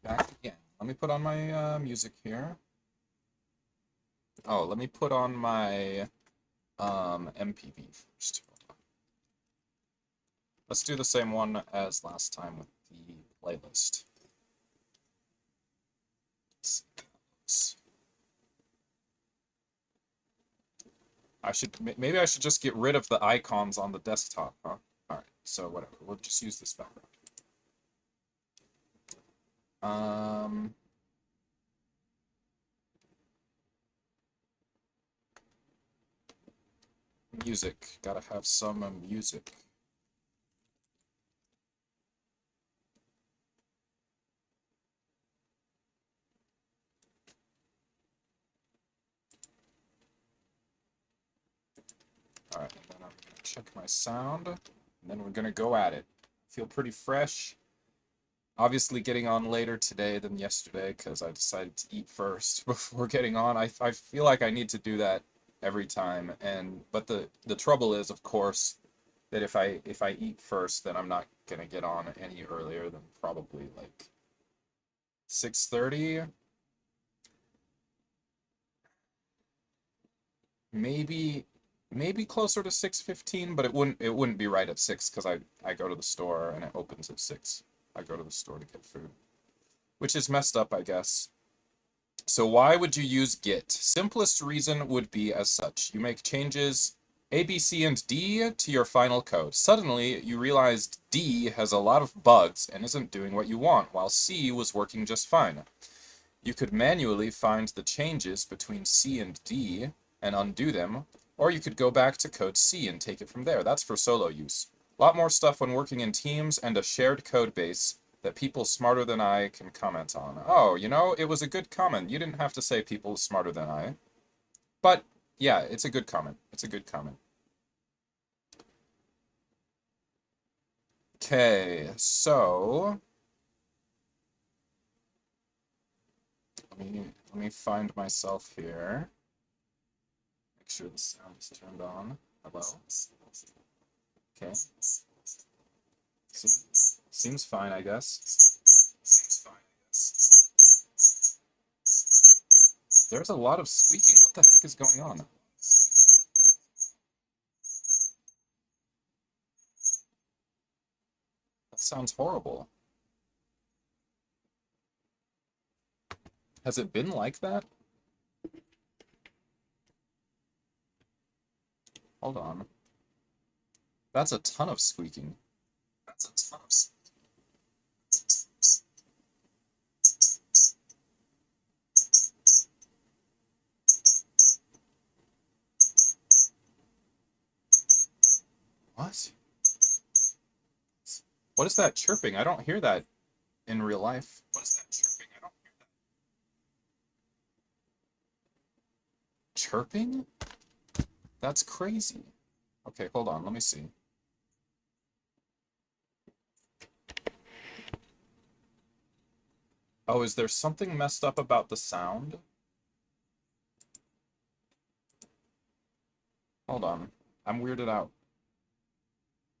Back again. Let me put on my music here. Oh, let me put on my MPV first. Let's do the same one as last time with the playlist. Maybe I should just get rid of the icons on the desktop, huh? Alright, so whatever. We'll just use this background. Music. Gotta have some music. Alright, and then I'm gonna check my sound, and then we're gonna go at it. Feel pretty fresh. Obviously getting on later today than yesterday, because I decided to eat first before getting on. I feel like I need to do that every time, but the trouble is, of course, that if I eat first, then I'm not gonna get on any earlier than probably like 6:30. Maybe closer to 6:15, but it wouldn't be right at 6 because I go to the store and it opens at 6. I go to the store to get food, which is messed up, I guess. So why would you use Git? Simplest reason would be as such. You make changes A, B, C, and D to your final code. Suddenly, you realized D has a lot of bugs and isn't doing what you want, while C was working just fine. You could manually find the changes between C and D and undo them, or you could go back to code C and take it from there. That's for solo use. A lot more stuff when working in teams and a shared code base that people smarter than I can comment on. Oh, it was a good comment. You didn't have to say people smarter than I. But, yeah, it's a good comment. It's a good comment. Okay, so let me find myself here. Make sure the sound is turned on. Hello? Okay. Seems fine, I guess. There's a lot of squeaking. What the heck is going on? That sounds horrible. Has it been like that? Hold on. That's a ton of squeaking. What? What is that chirping? I don't hear that in real life. What is that chirping? I don't hear that. Chirping? That's crazy. Okay, hold on. Let me see. Oh, is there something messed up about the sound? Hold on. I'm weirded out.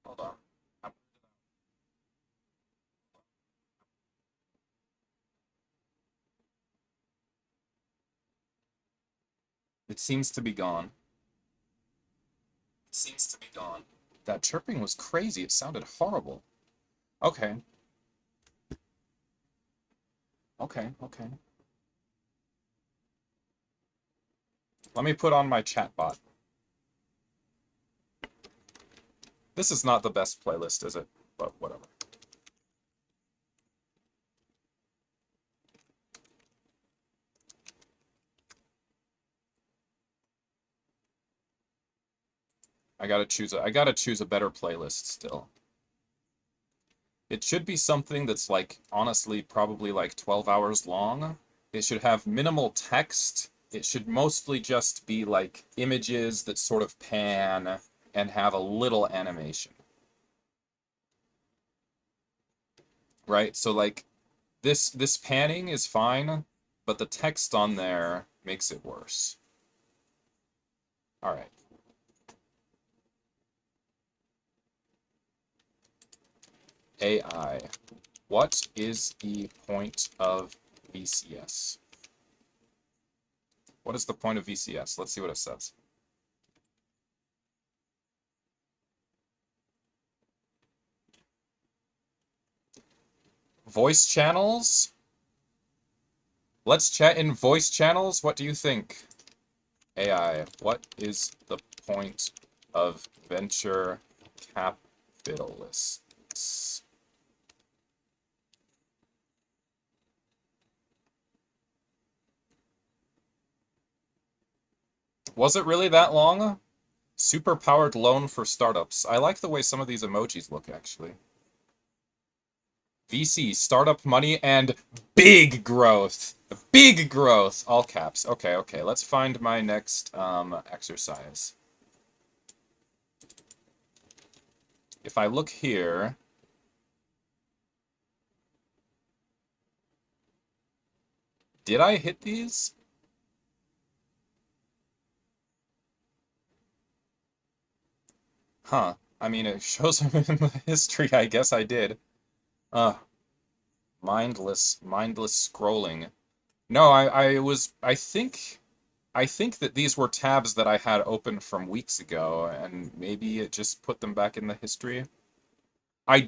Hold on. It seems to be gone. It seems to be gone. That chirping was crazy. It sounded horrible. Okay. Okay, okay. Let me put on my chatbot. This is not the best playlist, is it? But whatever. I gotta choose a better playlist still. It should be something that's like, honestly, probably like 12 hours long. It should have minimal text. It should mostly just be like images that sort of pan and have a little animation. Right? So like this panning is fine, but the text on there makes it worse. All right. AI. What is the point of VCS? What is the point of VCS? Let's see what it says. Voice channels? Let's chat in voice channels. What do you think? AI, what is the point of venture capitalists? Was it really that long? Super-powered loan for startups. I like the way some of these emojis look, actually. VC, startup money, and big growth. Big growth. All caps. Okay, okay. Let's find my next exercise. If I look here... Did I hit these? Huh. I mean, it shows them in the history. I guess I did. Mindless scrolling. No, I think that these were tabs that I had open from weeks ago, and maybe it just put them back in the history. I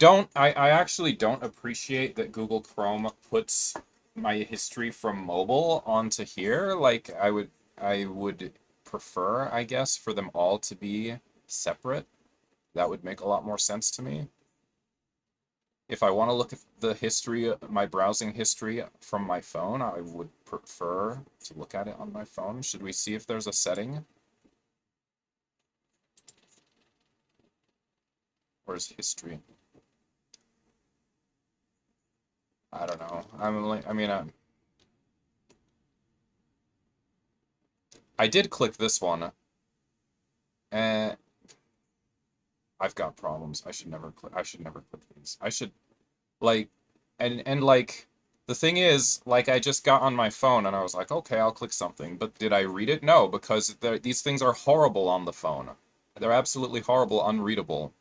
actually don't appreciate that Google Chrome puts my history from mobile onto here. Like, I would prefer, I guess, for them all to be separate. That would make a lot more sense to me. If I want to look at the history, my browsing history from my phone, I would prefer to look at it on my phone. Should we see if there's a setting? Where's history? I don't know. I did click this one. And I've got problems. I should never click these. I should like and like the thing is, like I just got on my phone and I was like, okay, I'll click something. But did I read it? No, because these things are horrible on the phone. They're absolutely horrible, unreadable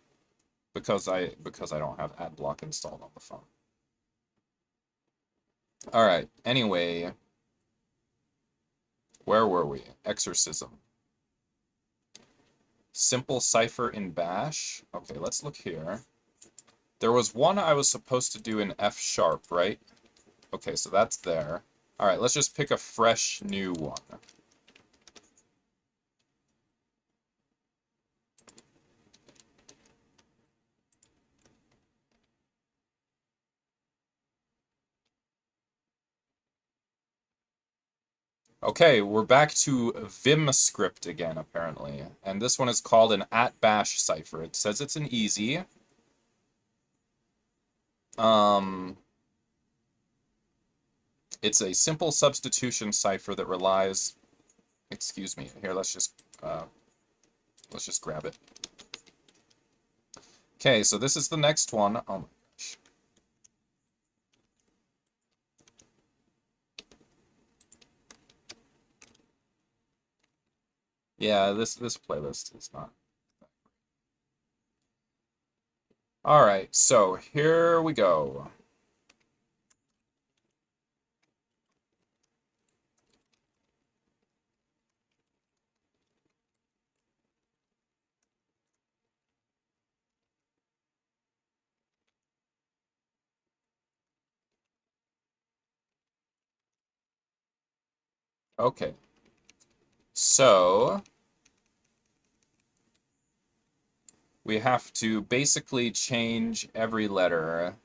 because I don't have ad block installed on the phone. All right. Anyway, where were we? Exorcism. Simple cipher in Bash. Okay, let's look here. There was one I was supposed to do in F sharp, right? Okay, so that's there. All right, let's just pick a fresh new one. Okay, we're back to Vim script again, apparently. And this one is called an @bash cipher. It says it's an easy. It's a simple substitution cipher that relies... Excuse me. Here, let's just grab it. Okay, so this is the next one. Oh my gosh. Yeah, this playlist is not... All right, so here we go. Okay. So we have to basically change every letter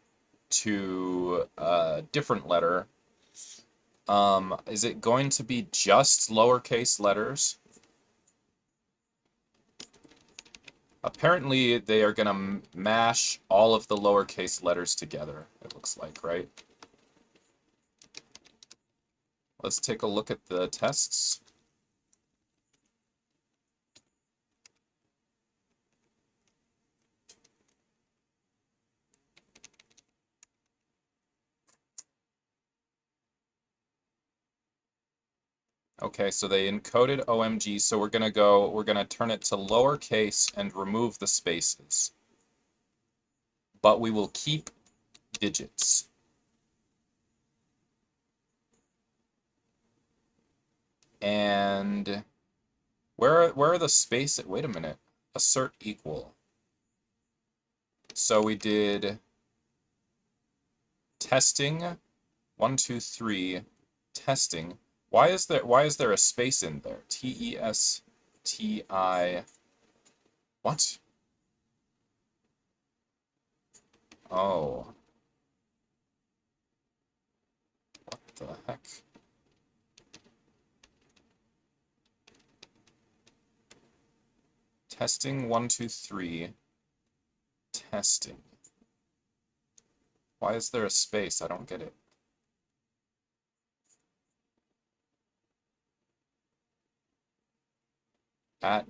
to a different letter. Is it going to be just lowercase letters? Apparently, they are going to mash all of the lowercase letters together, it looks like, right? Let's take a look at the tests. Okay, so they encoded OMG, so we're gonna turn it to lowercase and remove the spaces. But we will keep digits. And where are the space? Wait a minute. Assert equal. So we did testing, 1, 2, 3, testing. Why is there a space in there? TESTI. What? Oh. What the heck? Testing, 1, 2, 3. Testing. Why is there a space? I don't get it.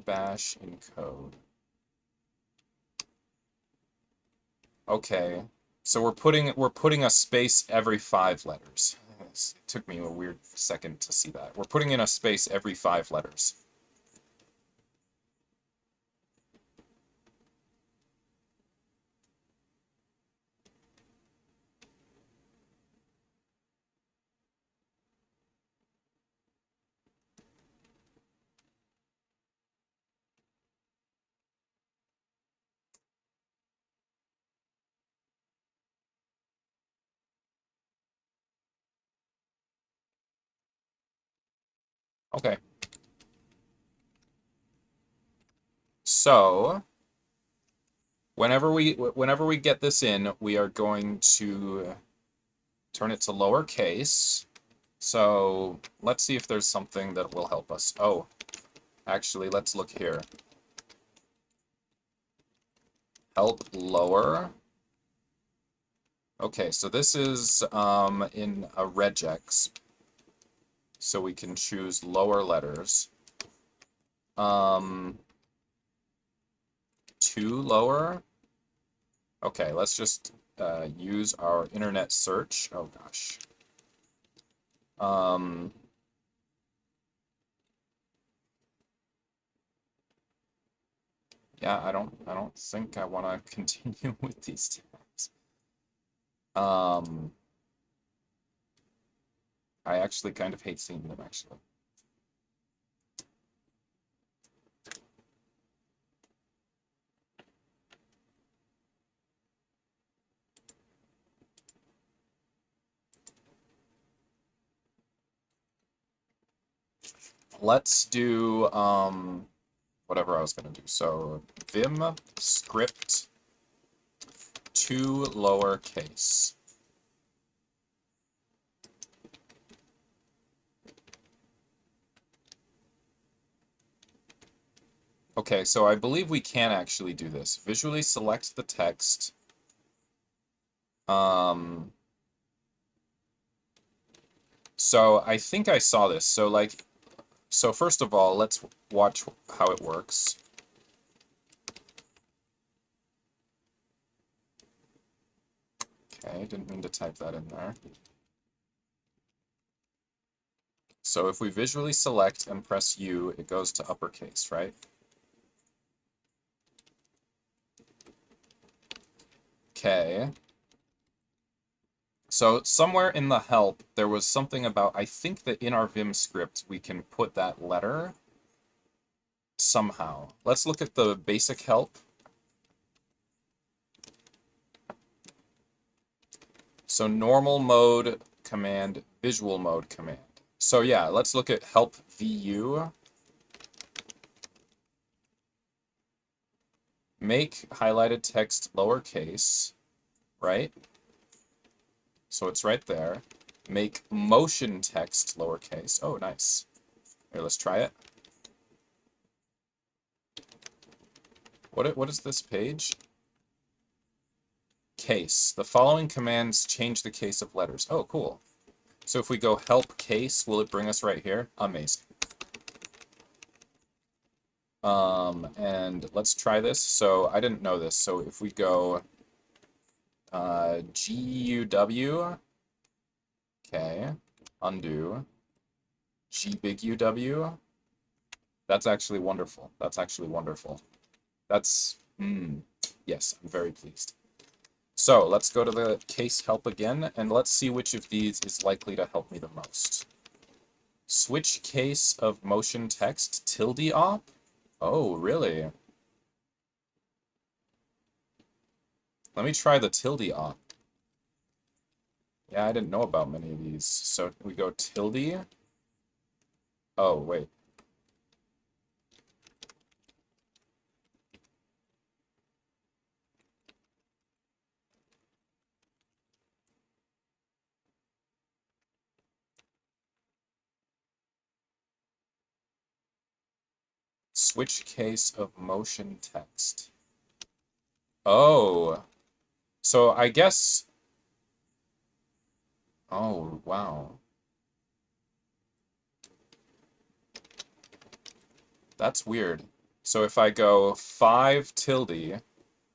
@bash encode. Okay. So we're putting a space every 5 letters. It took me a weird second to see that. We're putting in a space every 5 letters. Okay. So whenever we get this in, we are going to turn it to lowercase. So let's see if there's something that will help us. Oh, actually, let's look here. Help lower. Okay, so this is in a regex. So we can choose lower letters. 2 lower. Okay, let's just use our internet search. Oh gosh. Yeah, I don't think I want to continue with these tabs. I actually kind of hate seeing them actually. Let's do whatever I was gonna do. So vim script 2 lowercase. Okay, so I believe we can actually do this. Visually select the text. So I think I saw this. So first of all, let's watch how it works. Okay, didn't mean to type that in there. So if we visually select and press U, it goes to uppercase, right? Okay. So somewhere in the help, there was something about, I think that in our Vim script, we can put that letter somehow. Let's look at the basic help. So normal mode command, visual mode command. So yeah, let's look at help VU. Make highlighted text lowercase, right? So it's right there. Make motion text lowercase. Oh, nice. Here, let's try it. What is this page? Case. The following commands change the case of letters. Oh, cool. So if we go help case, will it bring us right here? Amazing. And let's try this. So I didn't know this. So if we go GUW, okay, undo, G big UW, that's actually wonderful. That's actually wonderful. That's, yes, I'm very pleased. So let's go to the case help again, and let's see which of these is likely to help me the most. Switch case of motion text tilde op? Oh, really? Let me try the tilde op. Yeah, I didn't know about many of these. So we go tilde. Oh, wait. Switch case of motion text. Oh. So I guess... Oh, wow. That's weird. So if I go 5 tilde,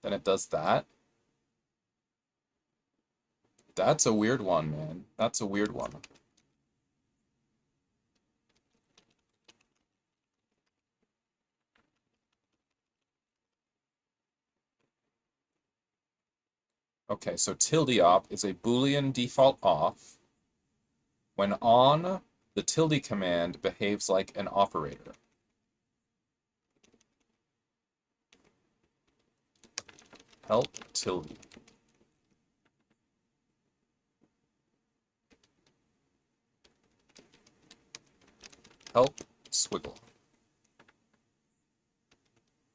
then it does that. That's a weird one, man. That's a weird one. Okay, so tilde op is a Boolean default off. When on, the tilde command behaves like an operator. Help tilde. Help swiggle.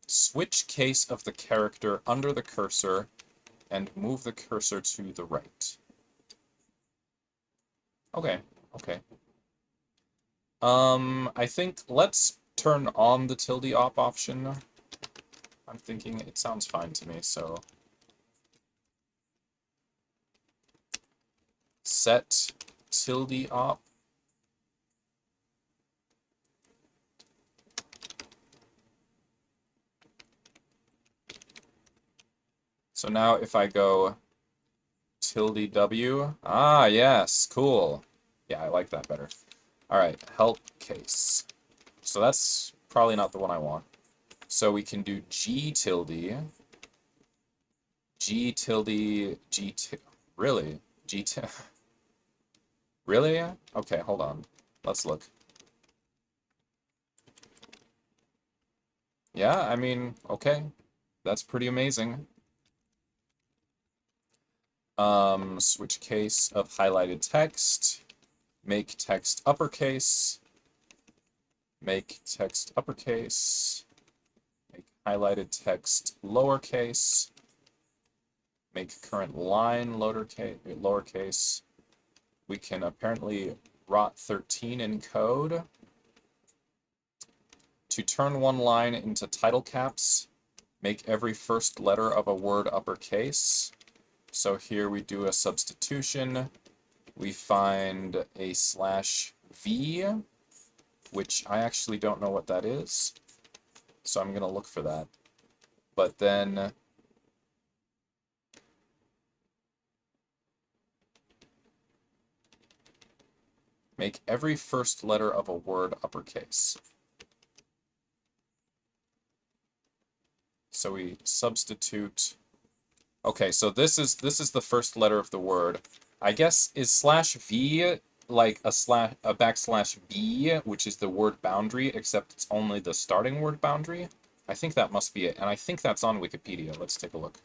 Switch case of the character under the cursor and move the cursor to the right. Okay, okay. I think let's turn on the tilde op option. I'm thinking it sounds fine to me, so set tilde op. So now if I go tilde W, ah, yes, cool. Yeah, I like that better. All right, help case. So that's probably not the one I want. So we can do G tilde, G tilde, G tilde, really? G tilde, really? Okay, hold on. Let's look. Yeah, I mean, okay. That's pretty amazing. Switch case of highlighted text, make text uppercase, make text uppercase, make highlighted text lowercase, make current line lowercase. We can apparently rot 13 in code. To turn one line into title caps, make every first letter of a word uppercase. So here we do a substitution. We find a /v, which I actually don't know what that is. So I'm going to look for that. But then make every first letter of a word uppercase. So we substitute. Okay, so this is the first letter of the word. I guess is /v like a \b, which is the word boundary, except it's only the starting word boundary. I think that must be it, and I think that's on Wikipedia. Let's take a look.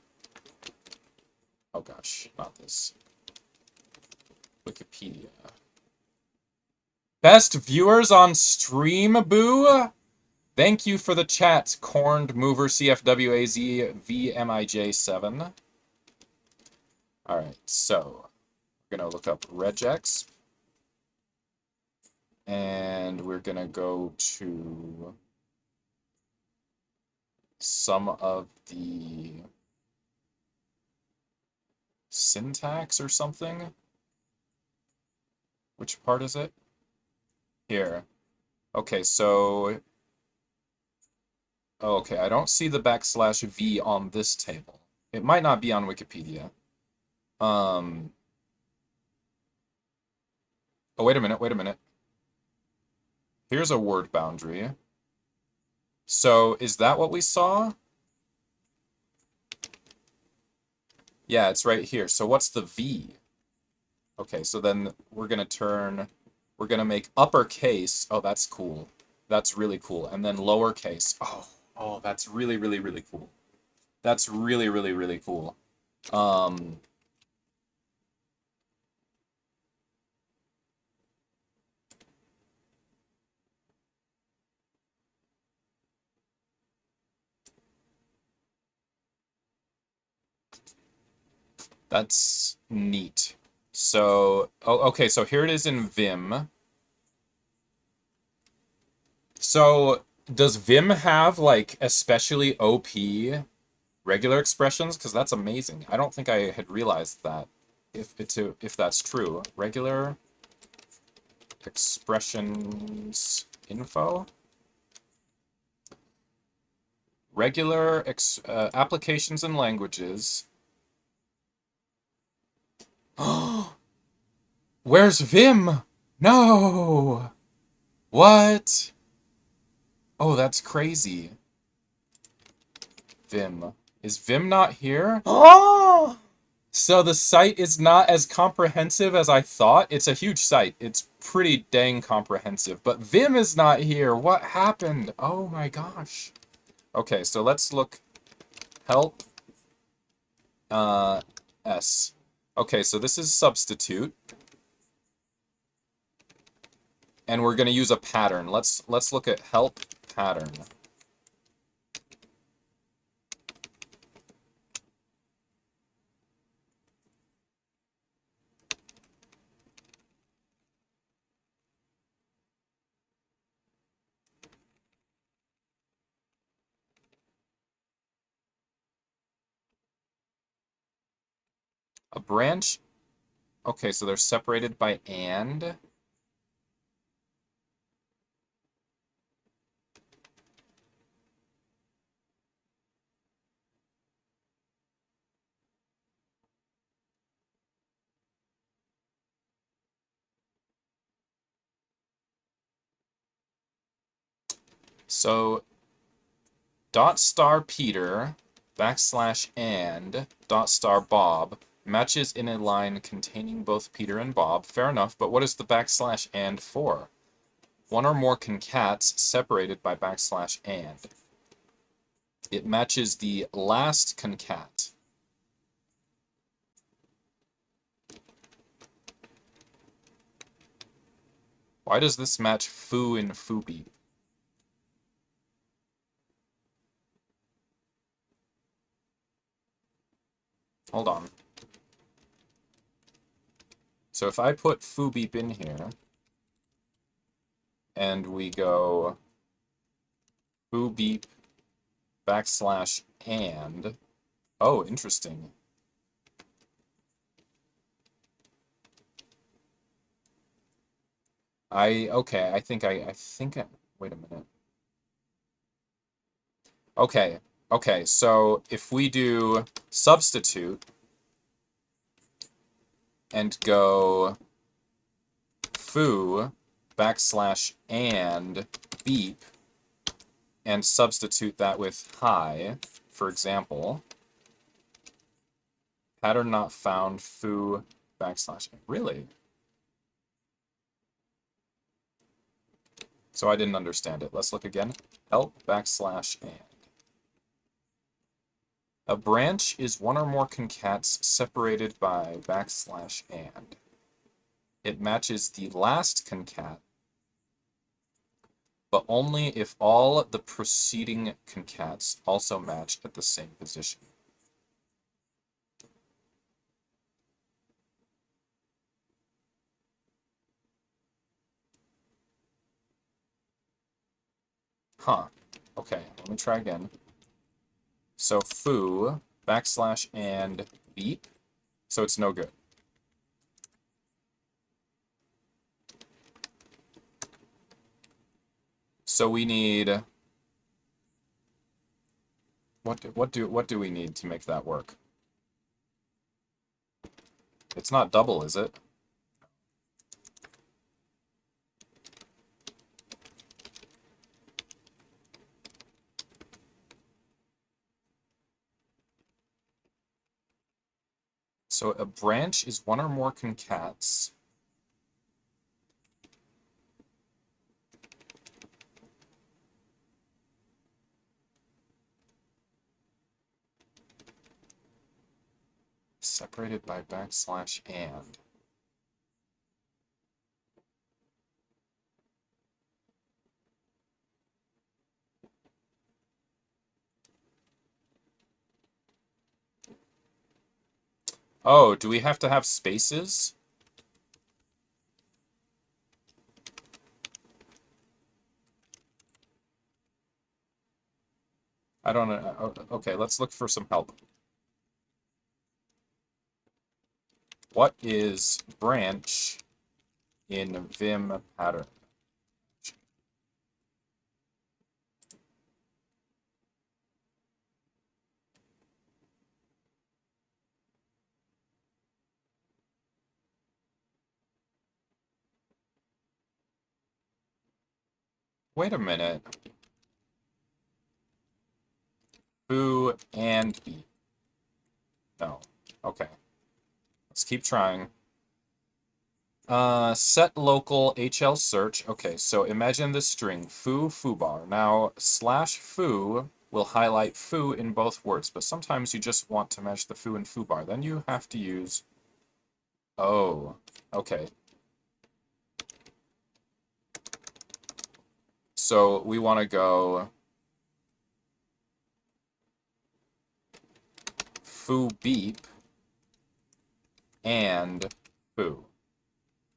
Oh gosh, not this. Wikipedia. Best viewers on stream, boo! Thank you for the chat, Corned Mover CFWAZ VMIJ7. Alright, so we're going to look up regex. And we're going to go to some of the syntax or something. Which part is it? Here. Okay, so... Okay, I don't see the \v on this table. It might not be on Wikipedia. Oh, wait a minute. Here's a word boundary. So, is that what we saw? Yeah, it's right here. So what's the V? Okay, so then we're going to turn We're going to make uppercase. Oh, that's cool. That's really cool. And then lowercase. Oh, that's really, really, really cool. That's really, really, really cool. Um, that's neat. So, oh, okay, so here it is in Vim. So, does Vim have, like, especially OP regular expressions? Because that's amazing. I don't think I had realized that, if that's true. Regular expressions info? Regular applications and languages. Where's Vim? No! What? Oh, that's crazy. Vim. Is Vim not here? Oh! So the site is not as comprehensive as I thought. It's a huge site. It's pretty dang comprehensive. But Vim is not here. What happened? Oh my gosh. Okay, so let's look. Help. S. Okay, so this is substitute. And we're going to use a pattern. Let's look at help pattern. A branch. Okay, so they're separated by and. So dot star Peter backslash and dot star Bob matches in a line containing both Peter and Bob. Fair enough, but what is the backslash and for? One or more concats separated by backslash and. It matches the last concat. Why does this match foo and fooby? Hold on. So if I put foo beep in here, and we go foo beep backslash and, oh, interesting. Okay, I think, wait a minute. Okay, so if we do substitute and go foo backslash and beep and substitute that with hi, for example, pattern not found foo backslash, really? So I didn't understand it. Let's look again. Help backslash and. A branch is one or more concats separated by backslash and. It matches the last concat, but only if all the preceding concats also match at the same position. Huh. Okay, let me try again. So foo backslash and beep, so it's no good. So we need, what do we need to make that work? It's not double, is it? So a branch is one or more concats Separated by backslash and. Oh, do we have to have spaces? I don't know. Okay, let's look for some help. What is branch in Vim pattern? Wait a minute. Foo and B. No. Okay. Let's keep trying. Set local HL search. Okay, so imagine this string, foo, foobar. Now, slash foo will highlight foo in both words, but sometimes you just want to match the foo and foobar. Then you have to use... Oh, okay. So we want to go foo beep and foo.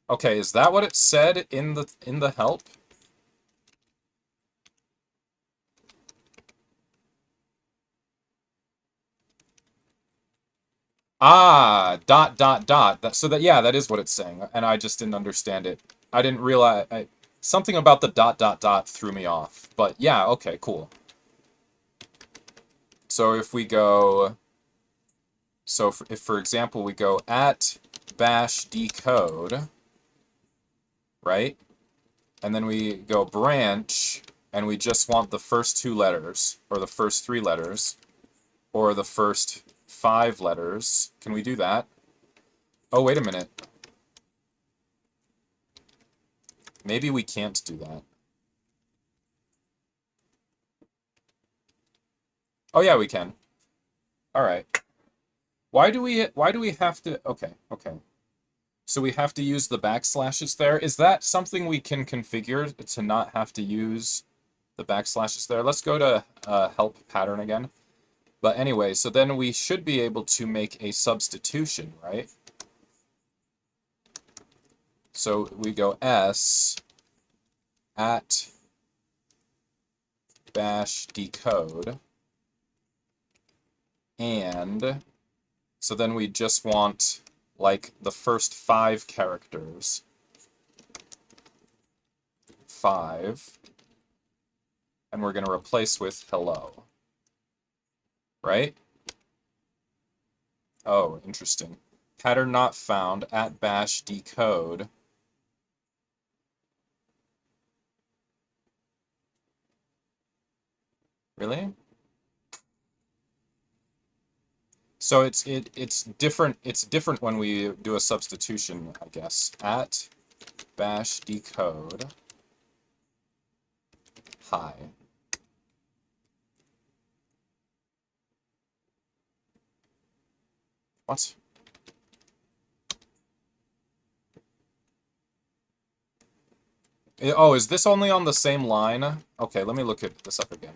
Okay, is that what it said in the help? Ah, dot, dot, dot. So that, yeah, that is what it's saying. And I just didn't understand it. I didn't realize, something about the dot, dot, dot threw me off. But yeah, okay, cool. So if we go, so if for example, we go at bash decode, right? And then we go branch, and we just want the first 2 letters, or the first 3 letters, or the first 5 letters. Can we do that? Oh, wait a minute. Maybe we can't do that. Oh yeah, we can. All right. Why do we have to okay. So we have to use the backslashes there. Is that something we can configure to not have to use the backslashes there? Let's go to help pattern again. But anyway, so then we should be able to make a substitution, right? So we go s at bash decode, and so then we just want like the first 5 characters. 5, and we're going to replace with hello. Right? Oh, interesting. Pattern not found at bash decode. Really? So it's different when we do a substitution, I guess. At bash decode hi. What? Oh, is this only on the same line? Okay, let me look at this up again.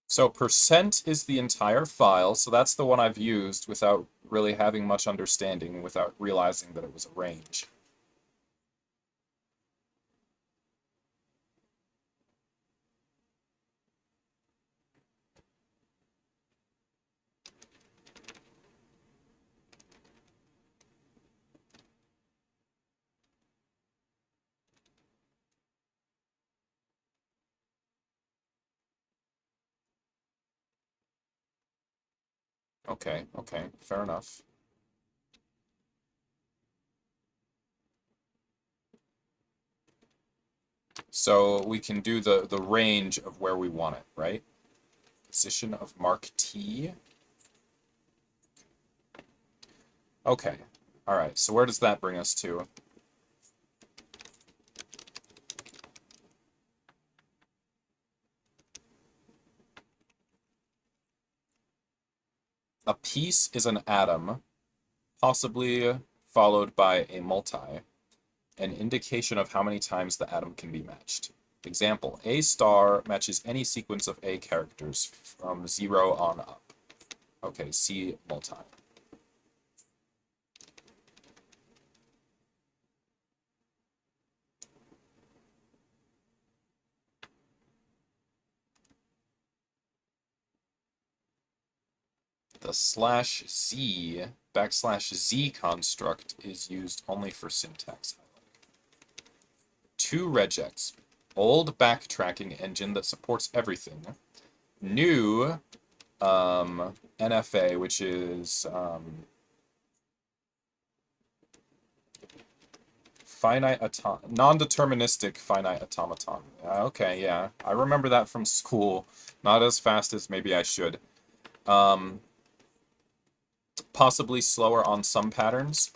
So percent is the entire file, so that's the one I've used without really having much understanding, without realizing that it was a range. Okay, okay, fair enough. So we can do the range of where we want it, right? Position of mark T. Okay. All right. So where does that bring us to? A piece is an atom, possibly followed by a multi, an indication of how many times the atom can be matched. Example, A star matches any sequence of A characters from 0 on up. Okay, C multi. The /z \z construct is used only for syntax highlighting. 2 regex, old backtracking engine that supports everything. New NFA, which is non-deterministic finite automaton. Okay, yeah, I remember that from school. Not as fast as maybe I should. Possibly slower on some patterns.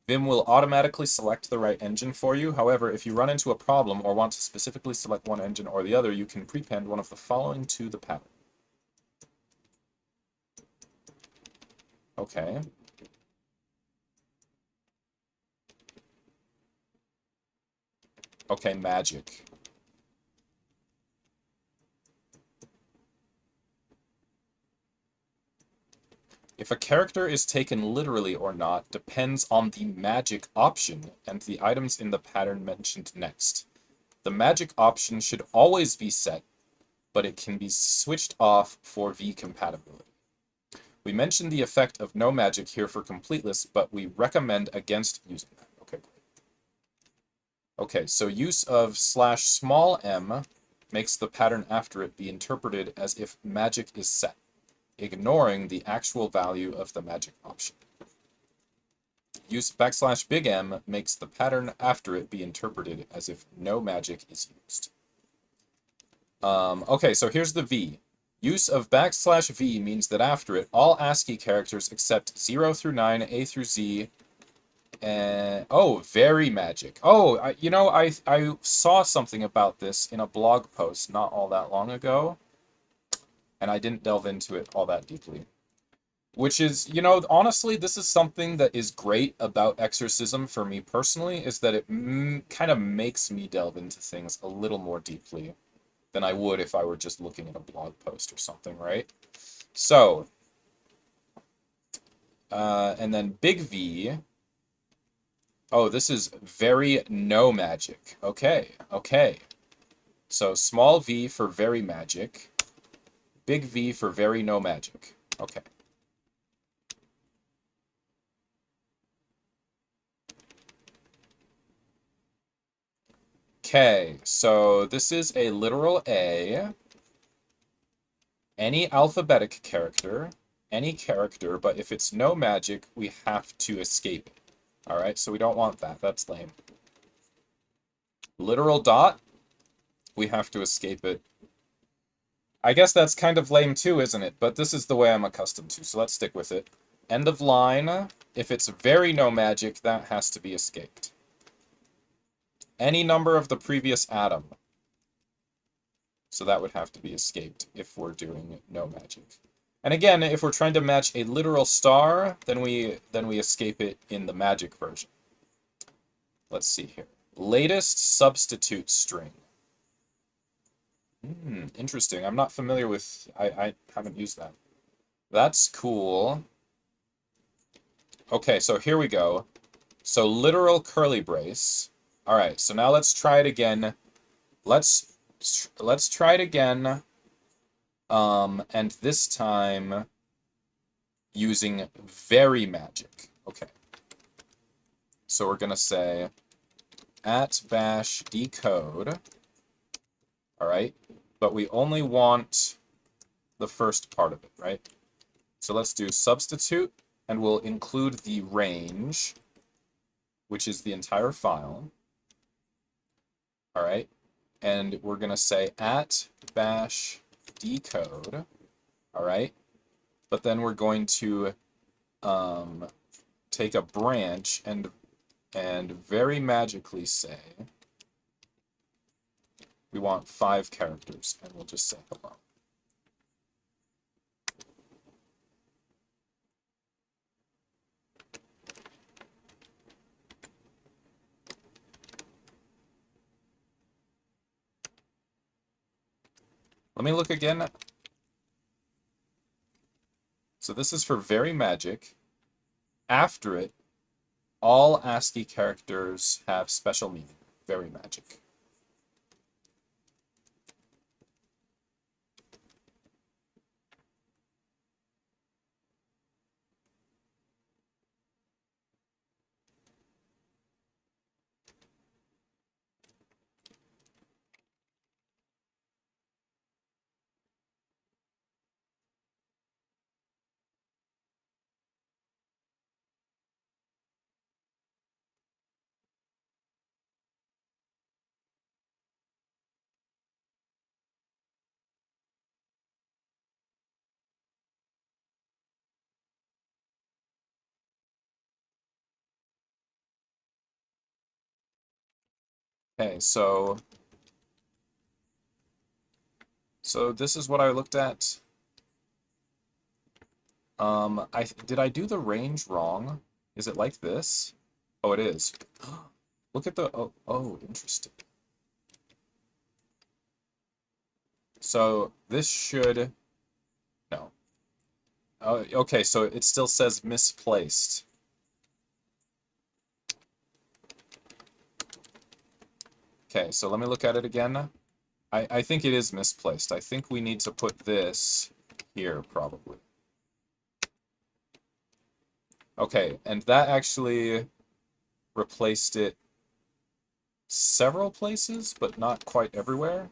Vim will automatically select the right engine for you. However, if you run into a problem or want to specifically select one engine or the other, you can prepend one of the following to the pattern. Okay. Okay, magic. If a character is taken literally or not depends on the magic option and the items in the pattern mentioned next. The magic option should always be set, but it can be switched off for V compatibility. We mentioned the effect of no magic here for completeness, but we recommend against using that. Okay, great. Okay, so use of /m makes the pattern after it be interpreted as if magic is set, ignoring the actual value of the magic option. Use \big M makes the pattern after it be interpreted as if no magic is used. Okay, so here's the V. Use of \v means that after it, all ASCII characters except 0 through 9, A through Z, and oh, very magic. Oh, I saw something about this in a blog post not all that long ago, and I didn't delve into it all that deeply. Which is, honestly, this is something that is great about Exorcism for me personally, is that it kind of makes me delve into things a little more deeply than I would if I were just looking at a blog post or something, right? So, and then big V. Oh, this is very no magic. Okay, okay. So small v for very magic, big V for very no magic. Okay. Okay, so this is a literal A. Any alphabetic character, any character, but if it's no magic, we have to escape it. Alright, so we don't want that. That's lame. Literal dot, we have to escape it. I guess that's kind of lame too, isn't it? But this is the way I'm accustomed to, so let's stick with it. End of line, if it's very no magic, that has to be escaped. Any number of the previous atom. So that would have to be escaped if we're doing no magic. And again, if we're trying to match a literal star, then we escape it in the magic version. Let's see here. Latest substitute string. Interesting. I'm not familiar with... I haven't used that. That's cool. Okay, so here we go. So literal curly brace. All right, so now let's try it again. Let's try it again. And this time using very magic. Okay. So we're gonna say @bash decode. All right, but we only want the first part of it, right? So let's do substitute, and we'll include the range, which is the entire file. All right, and we're going to say at bash decode, all right? But then we're going to take a branch and very magically say we want 5 characters, and we'll just say hello. Let me look again. So this is for very magic. After it, all ASCII characters have special meaning. Very magic. Okay, so this is what I looked at. Did I do the range wrong? Is it like this? Oh, it is. Look at the interesting. So this should no. Oh, okay, so it still says misplaced. Okay, so let me look at it again. I think it is misplaced. I think we need to put this here, probably. Okay, and that actually replaced it several places, but not quite everywhere.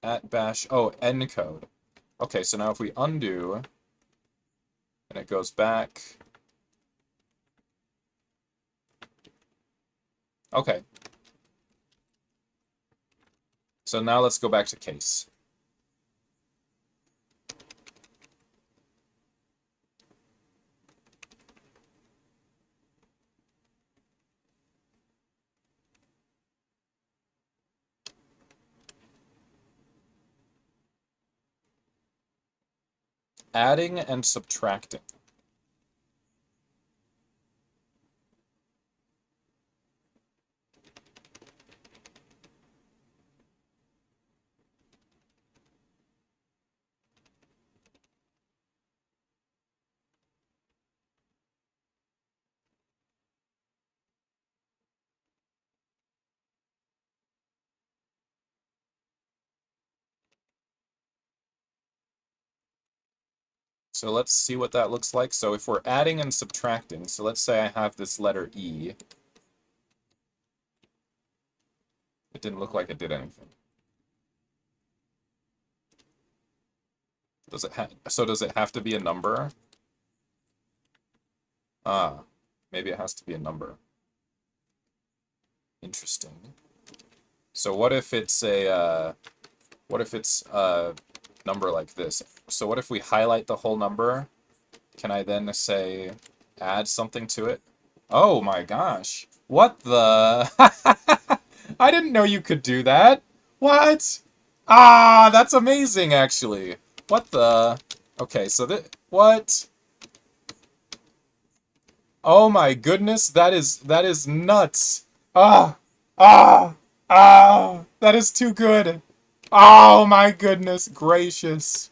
At bash, oh, encode. Okay, so now if we undo, and it goes back. Okay. So now let's go back to case. Adding and subtracting. So let's see what that looks like. So if we're adding and subtracting, so let's say I have this letter E. It didn't look like it did anything. Does it have to be a number? Ah, maybe it has to be a number. Interesting. So what if it's a number like this? So what if we highlight the whole number? Can I then say add something to it? Oh my gosh. What the? I didn't know you could do that. What? Ah, that's amazing actually. What the? Okay, so what? Oh my goodness, that is nuts. Ah, ah, that is too good. Oh my goodness gracious.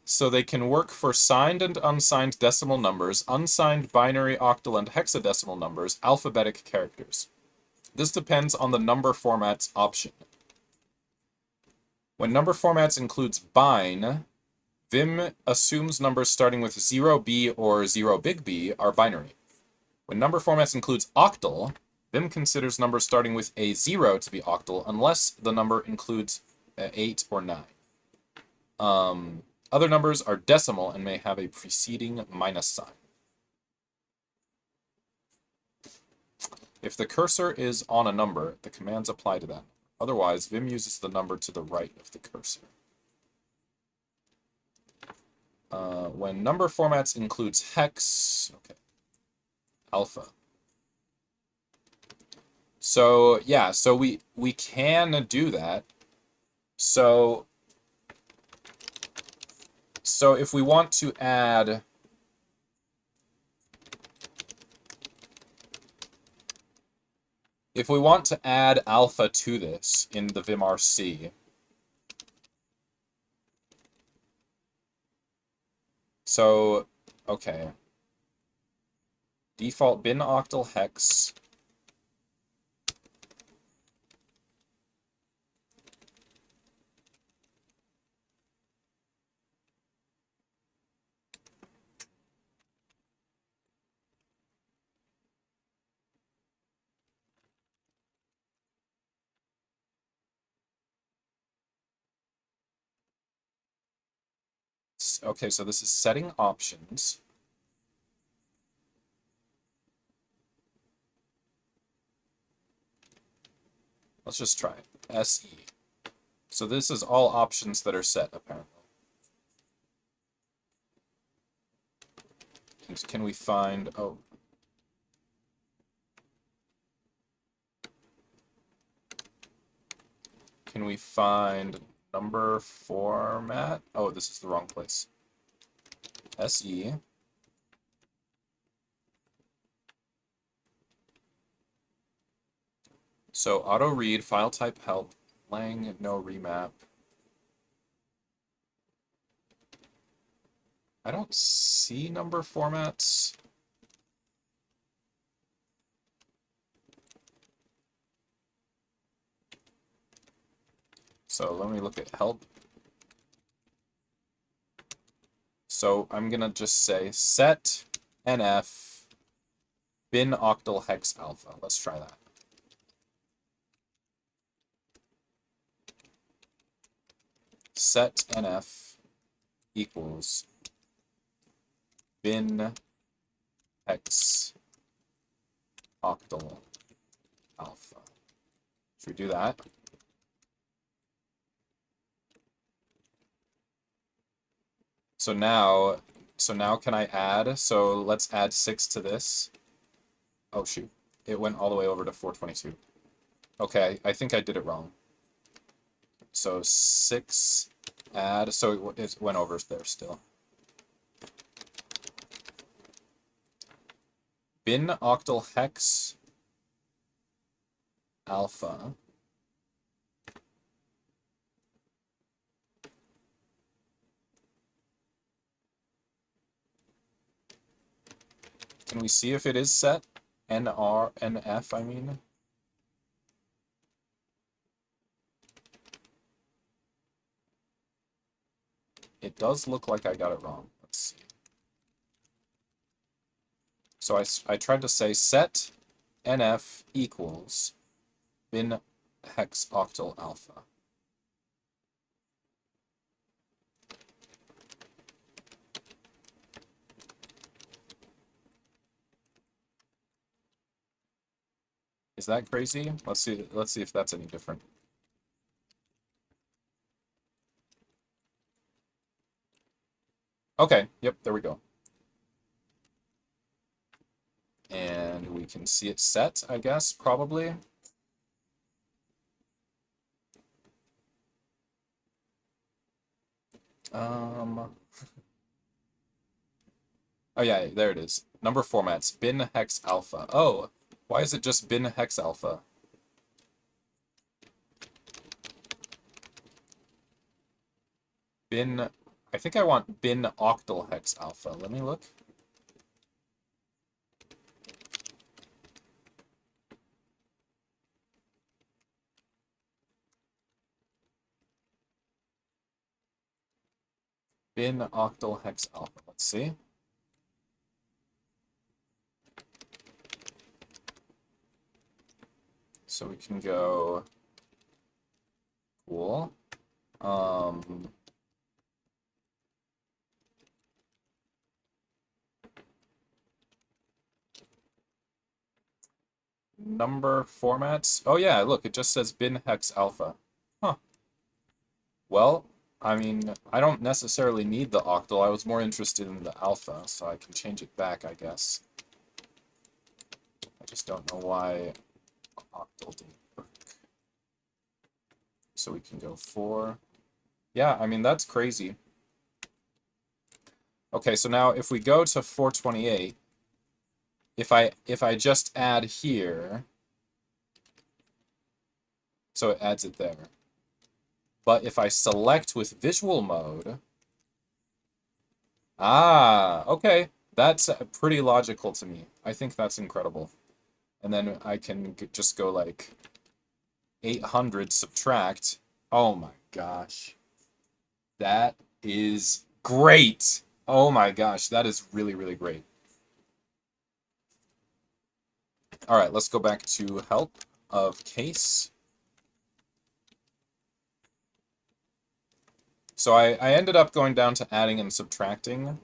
So they can work for signed and unsigned decimal numbers, unsigned binary, octal, and hexadecimal numbers, alphabetic characters. This depends on the number formats option. When number formats includes bine, Vim assumes numbers starting with 0b or 0 big B are binary. When number formats includes octal, Vim considers numbers starting with a 0 to be octal unless the number includes 8 or 9. Other numbers are decimal and may have a preceding minus sign. If the cursor is on a number, the commands apply to that. Otherwise, Vim uses the number to the right of the cursor. When number formats includes hex, okay, alpha. So yeah, so we can do that. So if we want to add alpha to this in the vimrc, so okay, default bin octal hex. Okay, so this is setting options. Let's just try it. SE. So this is all options that are set, apparently. Can we find... Oh. Can we find number format? Oh, this is the wrong place. SE. So auto read, file type help, lang no remap. I don't see number formats. So let me look at help. So I'm gonna just say set nf bin octal hex alpha. Let's try that. Set nf equals bin hex octal alpha. Should we do that? So now can I add? So let's add 6 to this. Oh shoot, it went all the way over to 422. Okay, I think I did it wrong. So 6 add, so it went over there still. Bin octal hex alpha. Can we see if it is set? NF, I mean. It does look like I got it wrong. Let's see. So I tried to say set NF equals bin hex octal alpha. Is that crazy? Let's see if that's any different. Okay, yep, there we go. And we can see it set, I guess, probably. Oh yeah, there it is. Number formats, bin hex alpha. Oh, why is it just bin hex alpha? Bin, I think I want bin octal hex alpha. Let me look. Bin octal hex alpha. Let's see. So we can go, cool. number formats. Oh yeah, look, it just says bin hex alpha. Huh. Well, I mean, I don't necessarily need the octal. I was more interested in the alpha, so I can change it back, I guess. I just don't know why octal didn't work. So we can go 4. Yeah, I mean, that's crazy. Okay, so now if we go to 428, if I just add here, so it adds it there. But if I select with visual mode, okay, that's pretty logical to me. I think that's incredible. And then I can just go like 800 subtract. Oh my gosh. That is great. Oh my gosh, that is really, really great. All right, let's go back to help of case. So I ended up going down to adding and subtracting,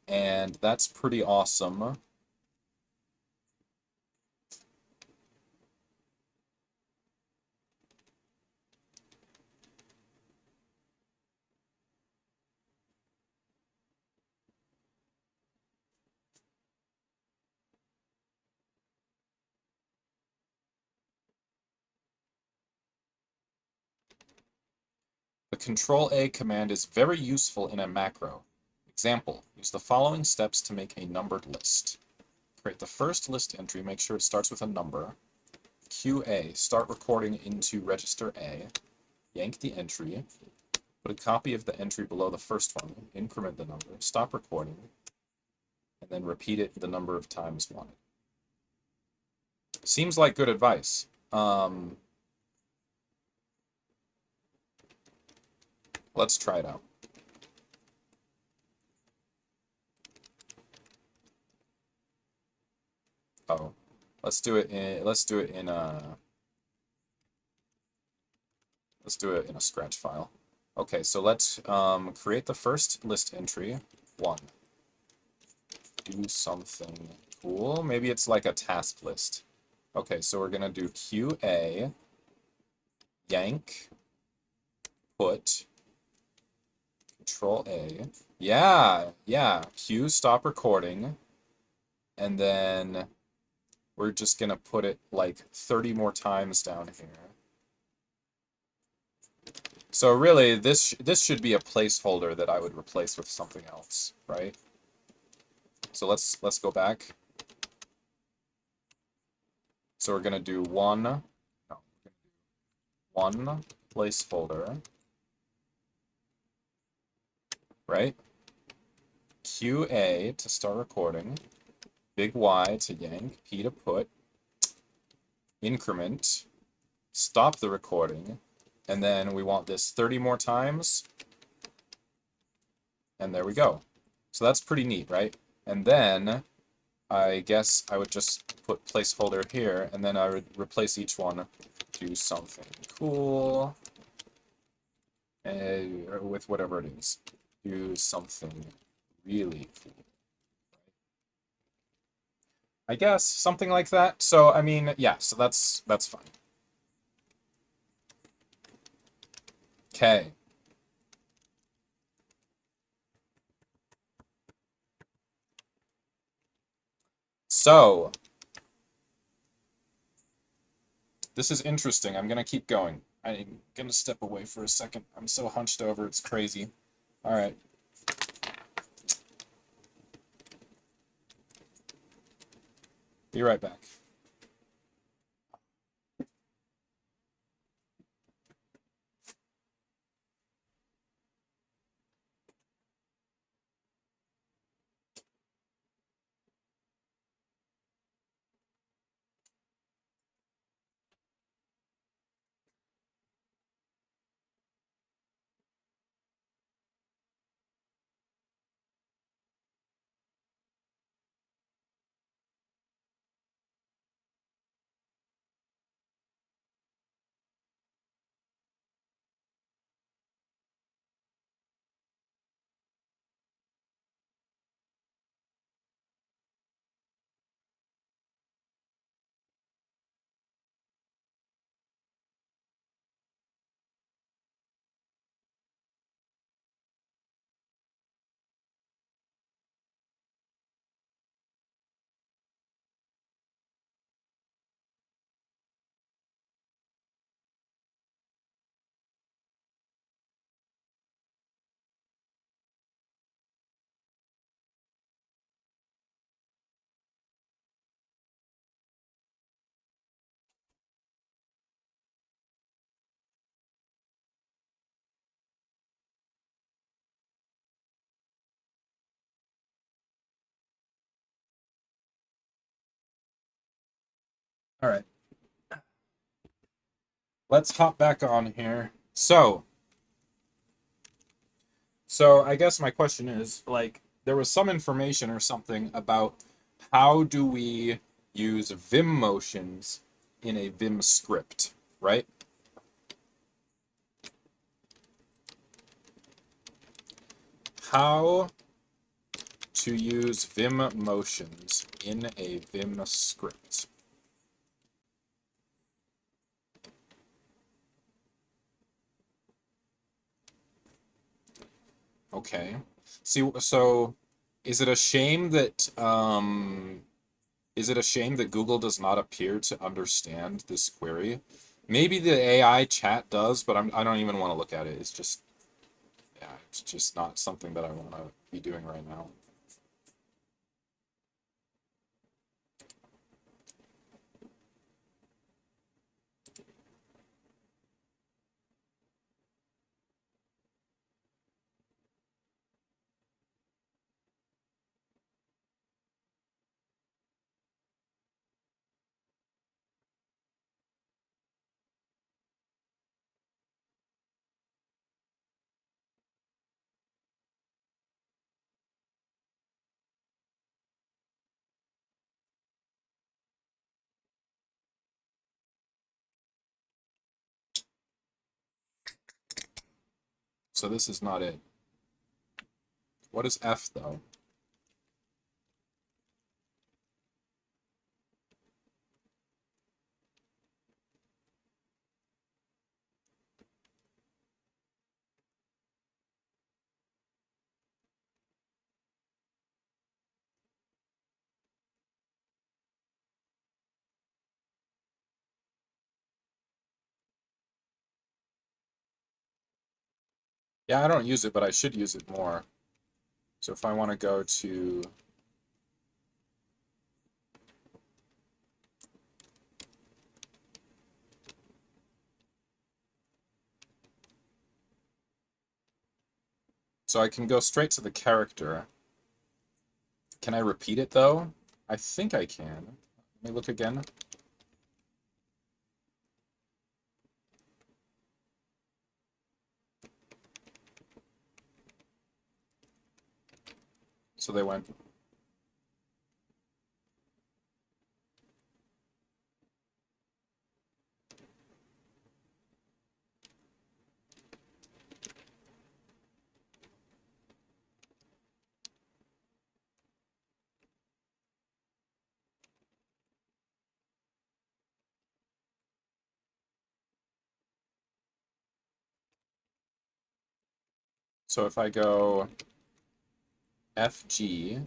and that's pretty awesome. The Control-A command is very useful in a macro. Example, use the following steps to make a numbered list. Create the first list entry, make sure it starts with a number. QA, start recording into register A. Yank the entry. Put a copy of the entry below the first one. Increment the number. Stop recording. And then repeat it the number of times wanted. Seems like good advice. Let's try it out. Oh, let's do it in a scratch file. Okay, so let's create the first list entry. 1. Do something cool. Maybe it's like a task list. Okay, so we're gonna do QA, yank, put, Control-A. Yeah. Q, stop recording. And then we're just gonna put it like 30 more times down here. So really, this should be a placeholder that I would replace with something else, right? So let's go back. So we're gonna do one placeholder, right? QA to start recording, big Y to yank, P to put, increment, stop the recording, and then we want this 30 more times, and there we go. So that's pretty neat, right? And then I guess I would just put placeholder here, and then I would replace each one, do something cool, with whatever it is. Do something really cool. I guess, something like that. So, I mean, yeah, so that's fine. Okay. So, this is interesting. I'm gonna keep going. I'm gonna step away for a second. I'm so hunched over, it's crazy. All right. Be right back. All right. Let's hop back on here. So I guess my question is, like, there was some information or something about how do we use Vim motions in a Vim script, right? How to use Vim motions in a Vim script. Okay. See, so is it a shame that Google does not appear to understand this query? Maybe the AI chat does, but I don't even want to look at it. It's just, yeah, it's just not something that I want to be doing right now. So this is not it. What is F though? Yeah, I don't use it, but I should use it more. So if I want to go to so I can go straight to the character. Can I repeat it though? I think I can. Let me look again. So they went. So if I go FG,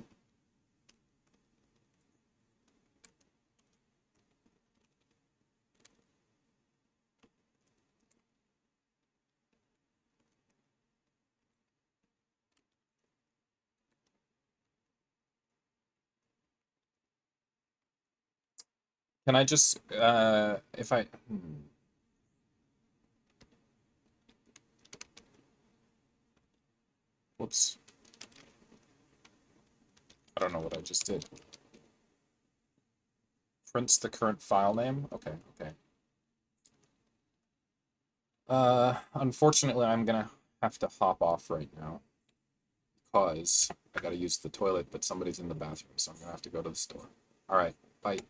can I just if I whoops. I don't know what I just did. Prints the current file name. Okay, okay. Unfortunately, I'm gonna have to hop off right now because I gotta use the toilet, but somebody's in the bathroom, so I'm gonna have to go to the store. All right, bye.